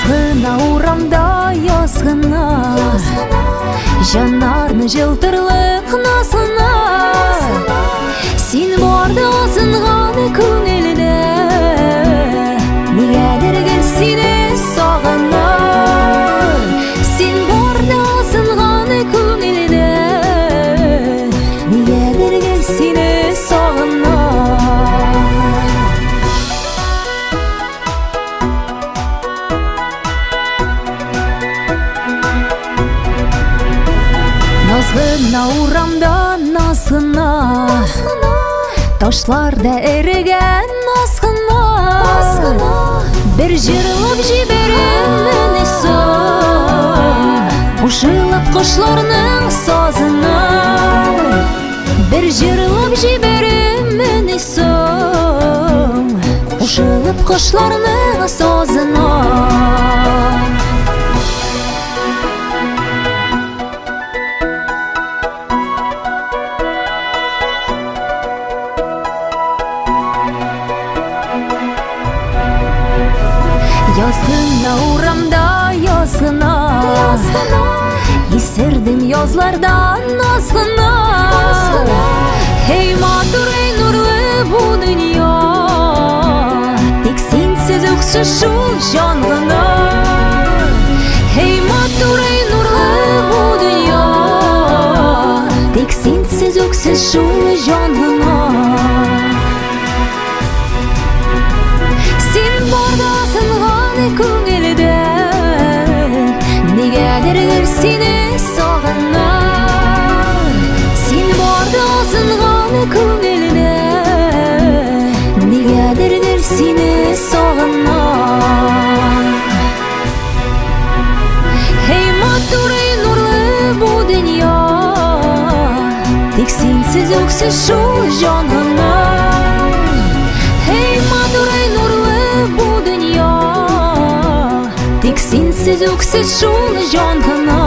Назгына урамда язгына, жанарны жылтырлык назгына. Син барда азынганы күңелдә, нигәдер гел сине сагына. Син барда азынганы күңелдә, нигәдер гел сине сагына. Назгына урамда назгына, ташларда эрегән назгына. Бер җырлап җибәрәм соң, кушылып кошларның сазына. Бер җырлап җибәрәм соң, кушылып кошларның сазына. Yazgına uramda yazgına, Есердім язлардан назгына. Hey матур, ey нурлы бу дөнья, тик синсез үксез шул җан гына. Hey матур, ey нурлы бу дөнья, тик синсез үксез шул җан гына. Син барда азынганы күңелдә, нигәдер сине сагына. Син барда азынганы күңелдә, нигәдер сине сагына. Hey матур, ey нурлы бу дөнья, тик синсез үксез шул җан гына. Hey матур, ey нурлы бу дөнья, тик синсез үксез шул җан гына.